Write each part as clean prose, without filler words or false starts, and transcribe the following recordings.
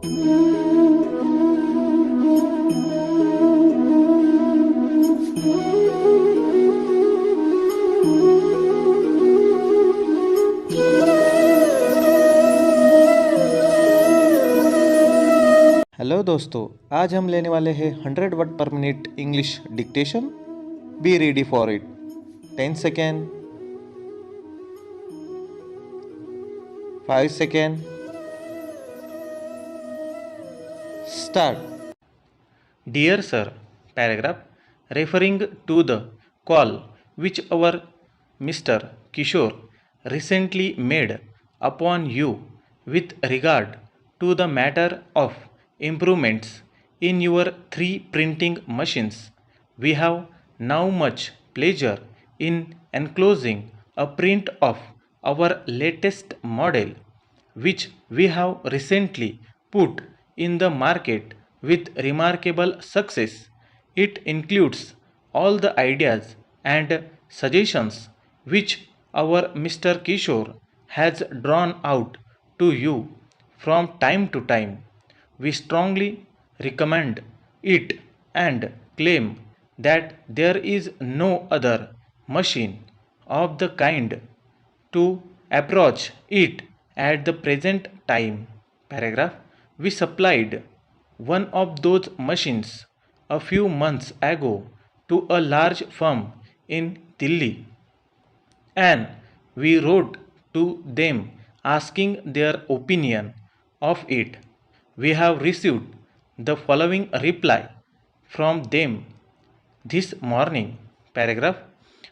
Hello दोस्तों, आज हम लेने वाले हैं 100 वर्ड पर minute English dictation. Be ready for it. 10 second, 5 second, start. Dear sir, paragraph referring to the call which our Mr. Kishore recently made upon you with regard to the matter of improvements in your three printing machines. We have now much pleasure in enclosing a print of our latest model, which we have recently put in the market with remarkable success. It includes all the ideas and suggestions which our Mr. Kishore has drawn out to you from time to time. We strongly recommend it and claim that there is no other machine of the kind to approach it at the present time. Paragraph. We supplied one of those machines a few months ago to a large firm in Delhi, and we wrote to them asking their opinion of it. We have received the following reply from them this morning. Paragraph.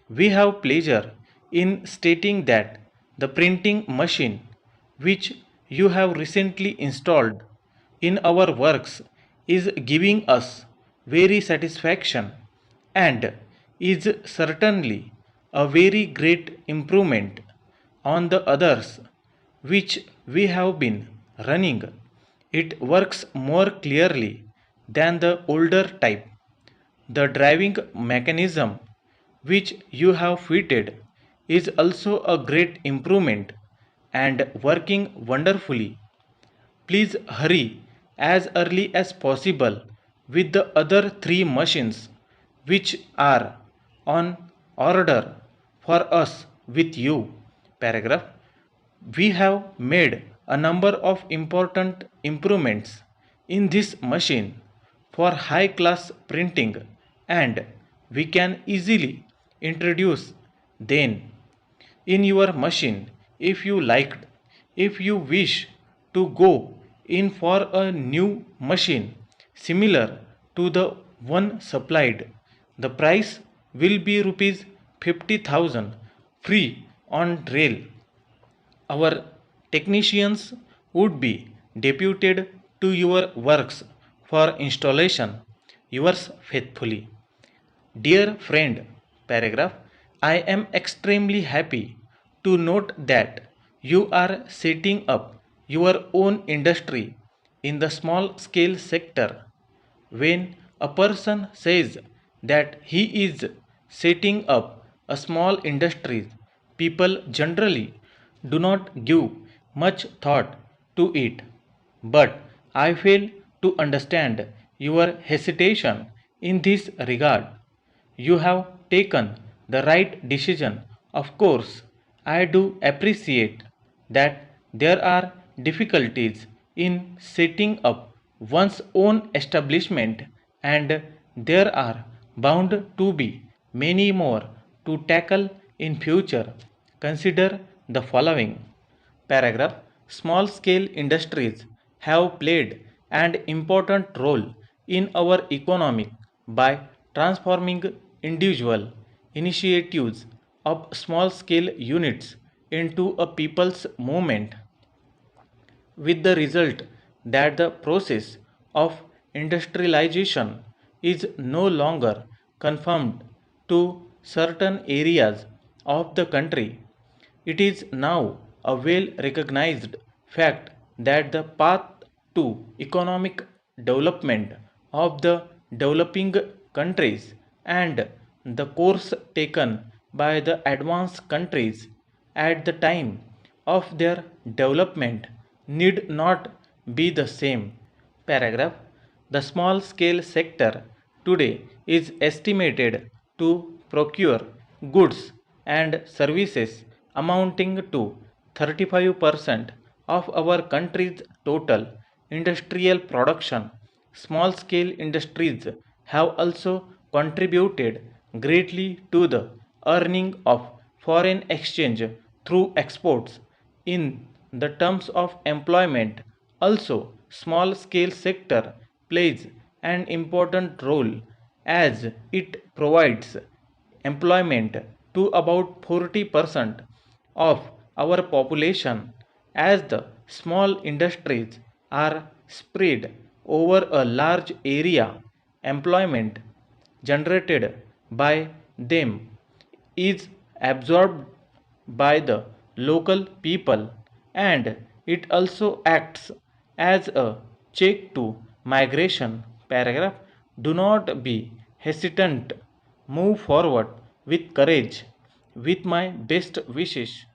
We have pleasure in stating that the printing machine which you have recently installed in our works is giving us very satisfaction and is certainly a very great improvement on the others which we have been running. It works more clearly than the older type. The driving mechanism which you have fitted is also a great improvement and working wonderfully. Please hurry as early as possible with the other three machines which are on order for us with you. Paragraph. We have made a number of important improvements in this machine for high class printing, and we can easily introduce them in your machine if you liked. If you wish to go in for a new machine similar to the one supplied, the price will be rupees 50,000 free on rail. Our technicians would be deputed to your works for installation. Yours faithfully. Dear friend, paragraph. I am extremely happy to note that you are setting up your own industry in the small scale sector. When a person says that he is setting up a small industry, people generally do not give much thought to it. But I fail to understand your hesitation in this regard. You have taken the right decision. Of course, I do appreciate that there are difficulties in setting up one's own establishment, and there are bound to be many more to tackle in future. Consider the following. Paragraph. Small scale industries have played an important role in our economy by transforming individual initiatives of small scale units into a people's movement, with the result that the process of industrialization is no longer confined to certain areas of the country. It is now a well recognized fact that the path to economic development of the developing countries and the course taken by the advanced countries at the time of their development need not be the same. Paragraph. The small scale sector today is estimated to procure goods and services amounting to 35% of our country's total industrial production. Small scale industries have also contributed greatly to the earning of foreign exchange through exports. In the terms of employment, also small scale sector plays an important role as it provides employment to about 40% of our population. As the small industries are spread over a large area, employment generated by them is absorbed by the local people, and it also acts as a check to migration. Paragraph. Do not be hesitant. Move forward with courage. With my best wishes.